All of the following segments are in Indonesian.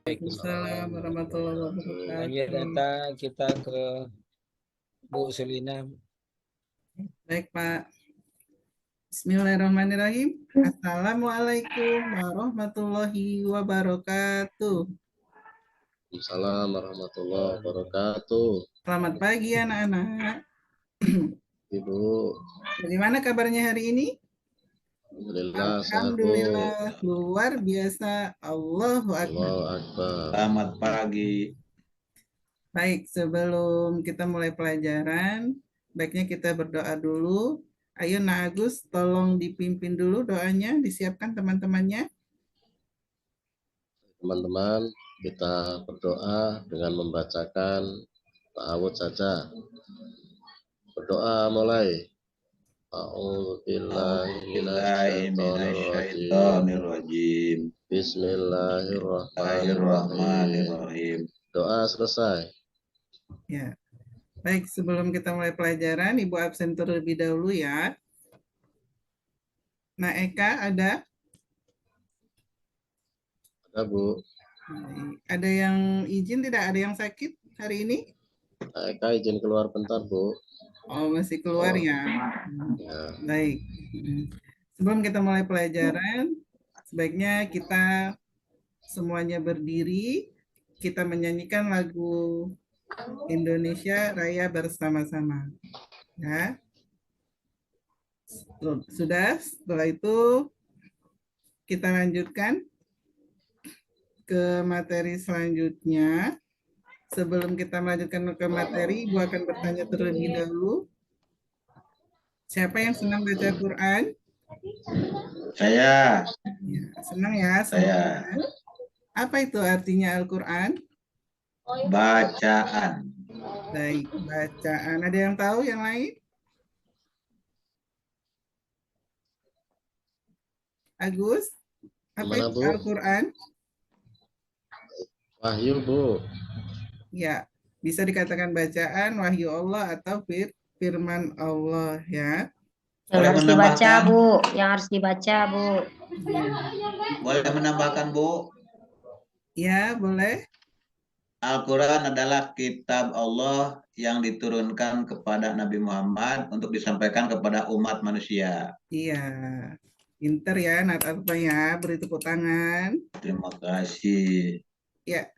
Waalaikumsalam warahmatullahi Lanjut wabarakatuh. data kita ke Bu Selina. Baik, Pak. Bismillahirrahmanirrahim. Assalamualaikum warahmatullahi wabarakatuh. Waalaikumsalam warahmatullahi wabarakatuh. Selamat pagi, anak-anak. Ibu, Bagaimana kabarnya hari ini? alhamdulillah sehat Bu. Alhamdulillah, luar biasa. Allahu Akbar. Allahu Akbar. Selamat pagi. Baik, sebelum kita mulai pelajaran, baiknya kita berdoa dulu. Ayo, Nak Agus, tolong dipimpin dulu doanya, disiapkan teman-temannya. Teman-teman, kita berdoa dengan membacakan ta'awudz saja. Berdoa mulai. A'udzubillahi Minasyaitonirrajim. Bismillahirrahmanirrahim. Doa selesai. Ya. Baik, sebelum kita mulai pelajaran, Ibu absen terlebih dahulu ya. Nah, Eka ada? Ada Bu. Baik. Ada yang izin tidak? Ada yang sakit hari ini? Eka izin keluar bentar Bu. Oh, masih keluar ya? Ya. Baik. Sebelum kita mulai pelajaran, sebaiknya kita semuanya berdiri, kita menyanyikan lagu Indonesia Raya bersama-sama. Ya. Sudah, setelah itu kita lanjutkan ke materi selanjutnya. Sebelum kita melanjutkan ke materi, Ibu akan bertanya terlebih dahulu. Siapa yang senang baca Quran? Saya. Ya, senang ya? Saya. Apa itu artinya Al-Quran? Bacaan. Baik, bacaan. Ada yang tahu yang lain? Agus, apa Gimana, itu Bu? Al-Quran? Wahyu Bu. Ya, bisa dikatakan bacaan, wahyu Allah atau firman Allah ya. Yang Boleh harus dibaca, menambahkan? Bu. Yang harus dibaca, Bu. Ya, Boleh menambahkan Bu? ya boleh. Al-Quran adalah kitab Allah yang diturunkan kepada Nabi Muhammad untuk disampaikan kepada umat manusia. Iya, pinter ya, Nata ya, beri tepuk tangan. Terima kasih. Ya,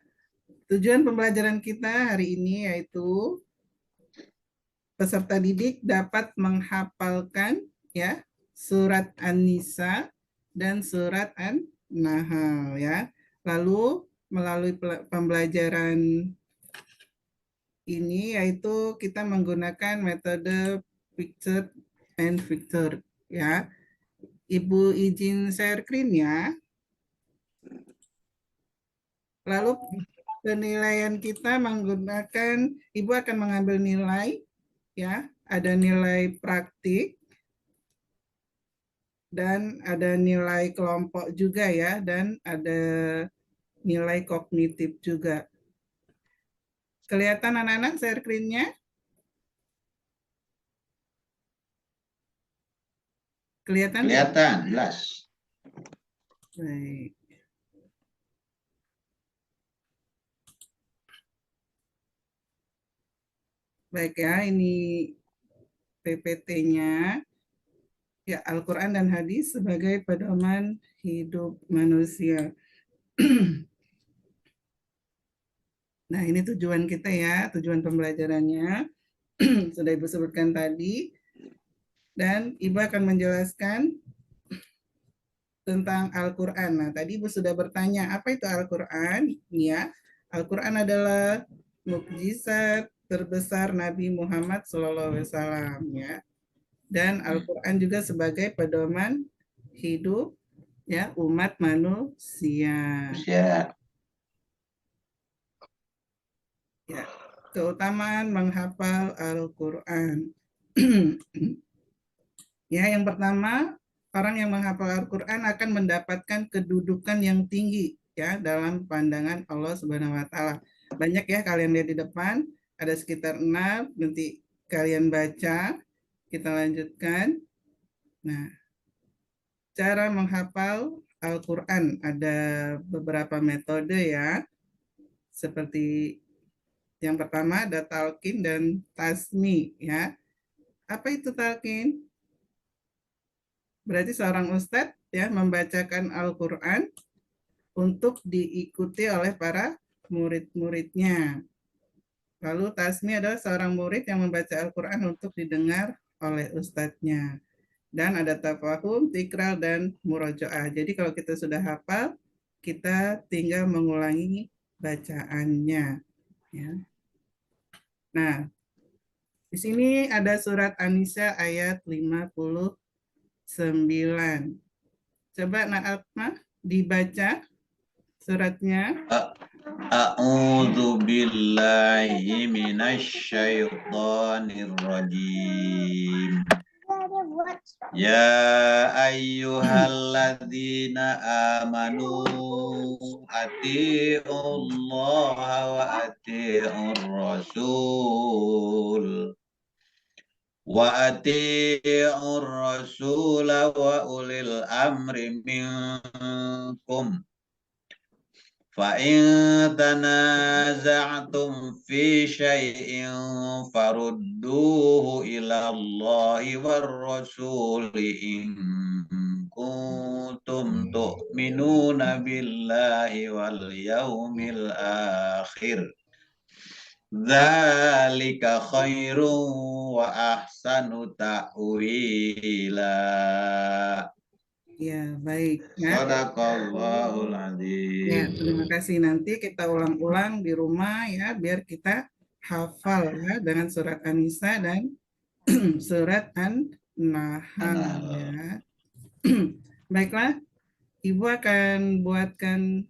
tujuan pembelajaran kita hari ini yaitu peserta didik dapat menghafalkan ya surat An-Nisa dan surat An-Nahl ya. Lalu melalui pembelajaran ini yaitu kita menggunakan metode picture and picture ya. Ibu izin share screen ya. Lalu penilaian kita menggunakan, Ibu akan mengambil nilai ya, ada nilai praktik dan ada nilai kelompok juga ya, dan ada nilai kognitif juga. Kelihatan anak-anak share screen-nya? Kelihatan? Kelihatan, jelas. Baik. Baik ya, ini PPT-nya. Ya, Al-Quran dan Hadis sebagai pedoman hidup manusia. Nah, ini tujuan kita ya, tujuan pembelajarannya. Sudah Ibu sebutkan tadi. Dan Ibu akan menjelaskan tentang Al-Quran. Nah, tadi Ibu sudah bertanya, apa itu Al-Quran? Ya, Al-Quran adalah mukjizat terbesar Nabi Muhammad SAW. Ya. Dan Al-Quran juga sebagai pedoman hidup ya umat manusia. Ya. Ya, keutamaan menghafal Al-Quran. Ya, yang pertama, orang yang menghafal Al-Quran akan mendapatkan kedudukan yang tinggi ya dalam pandangan Allah Subhanahu wa taala. Banyak ya kalian lihat di depan, ada sekitar 6, nanti kalian baca. Kita lanjutkan. Nah, cara menghafal Al-Quran ada beberapa metode ya. Seperti yang pertama ada talqin dan tasmi ya. Apa itu talqin? Berarti seorang ustadz ya membacakan Al-Qur'an untuk diikuti oleh para murid-muridnya. Lalu tasmi adalah seorang murid yang membaca Al-Qur'an untuk didengar oleh ustadznya. Dan ada tafahum, tikral, dan murojaah. Jadi kalau kita sudah hafal, kita tinggal mengulangi bacaannya. Ya. Nah, di sini ada surat An-Nisa ayat 59. Coba Naatma dibaca suratnya. A'udzu billahi minasyaitonir rajim. Ya ayyuhalladzina amanu atiiullaha wa atiiur rasul wa ulil amri minkum. فَإِن تَنَازَعْتُمْ فِي شَيْءٍ فَرُدُّوهُ إِلَى اللَّهِ وَالرَّسُولِ إِن كُنتُمْ تُؤْمِنُونَ بِاللَّهِ وَالْيَوْمِ الْآخِرِ ذَلِكَ خَيْرٌ وَأَحْسَنُ تَأْوِيلًا. Ya, baik. Ya. Shadaqallahul Ya, adzim. terima kasih. Nanti kita ulang-ulang di rumah ya, biar kita hafal ya dengan surat An-Nisa dan surat An-Nahl ya. Baiklah, Ibu akan buatkan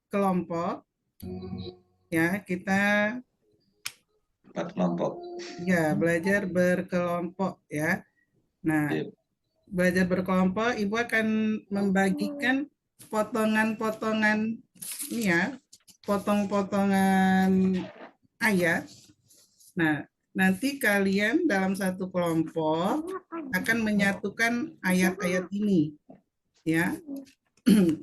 kelompok ya, kita 4 kelompok. ya belajar berkelompok ya. Nah, Sip. belajar berkelompok, Ibu akan membagikan potongan-potongan ini ya, potong-potongan ayat. Nah, nanti kalian dalam satu kelompok akan menyatukan ayat-ayat ini ya.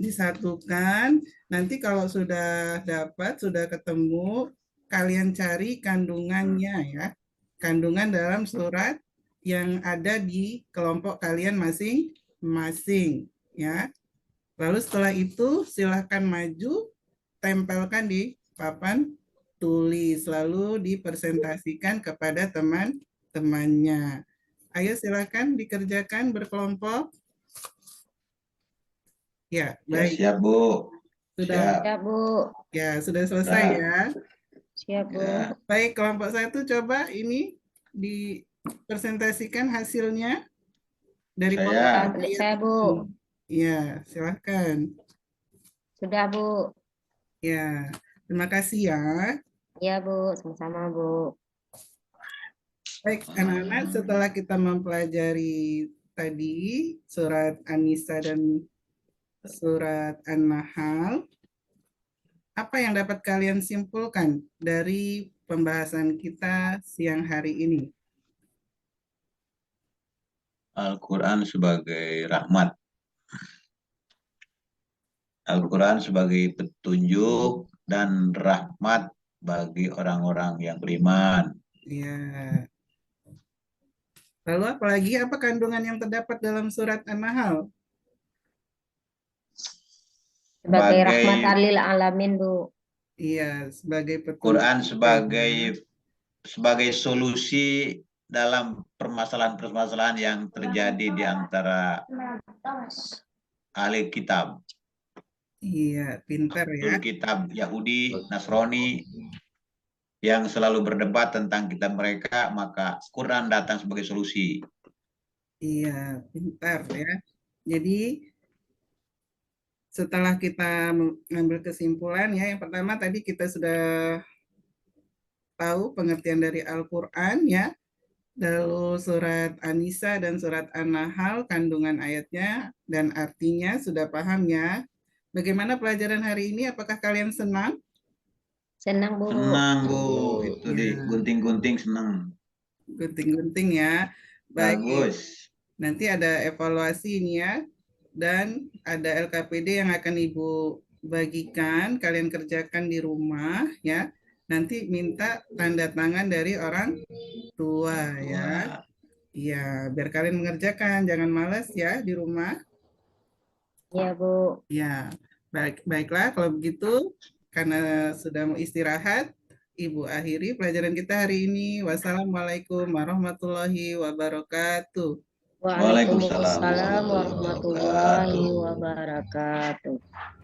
Disatukan. Nanti kalau sudah dapat, sudah ketemu, kalian cari kandungannya ya. Kandungan dalam surat yang ada di kelompok kalian masing-masing ya. Lalu setelah itu silahkan maju, tempelkan di papan tulis, lalu dipresentasikan kepada teman-temannya. Ayo silahkan dikerjakan berkelompok. Ya, Ya, baik. siap, Bu. Sudah, Siap. Siap, Bu. ya sudah selesai Siap. ya. Siap, Bu. Ya. Baik, kelompok 1 coba ini dipresentasikan hasilnya dari Saya. potongan Milik ayat saya, Bu. ini. Ya, silahkan. Sudah, Bu. Ya, terima kasih ya. Iya, Bu. Sama-sama, Bu. Baik, anak-anak, setelah kita mempelajari tadi surat An-Nisa dan surat An-Nahl, apa yang dapat kalian simpulkan dari pembahasan kita siang hari ini? Al-Quran sebagai rahmat. Al-Quran sebagai petunjuk dan rahmat bagi orang-orang yang beriman. Ya. Lalu apalagi apa kandungan yang terdapat dalam surat An-Nahl? Sebagai Sebagai rahmat lil alamin, Bu. Iya, sebagai petunjuk. Quran sebagai solusi dalam permasalahan-permasalahan yang terjadi di antara ahli kitab. Iya, pintar ya. Ahli kitab Yahudi, Nasrani yang selalu berdebat tentang kitab mereka, maka Quran datang sebagai solusi. Iya, pintar ya. Jadi setelah kita mengambil kesimpulan ya, yang pertama tadi kita sudah tahu pengertian dari Al-Qur'an ya. Lalu surat An-Nisa dan surat An-Nahl kandungan ayatnya dan artinya sudah paham ya. Bagaimana pelajaran hari ini? Apakah kalian senang? Senang, Bu. Senang, Bu. Itu Ya. digunting-gunting senang. Gunting-gunting ya. Baik. Bagus. Nanti ada evaluasi ini ya. Dan ada LKPD yang akan Ibu bagikan, kalian kerjakan di rumah ya. Nanti minta tanda tangan dari orang tua ya. Wah, Iya, biar kalian mengerjakan, jangan malas ya di rumah. Ya, Bu. Ya, baiklah kalau begitu, karena sudah mau istirahat, Ibu akhiri pelajaran kita hari ini. Wassalamualaikum warahmatullahi wabarakatuh. Waalaikumsalam Waalaikumsalam warahmatullahi warahmatullahi wabarakatuh. wabarakatuh.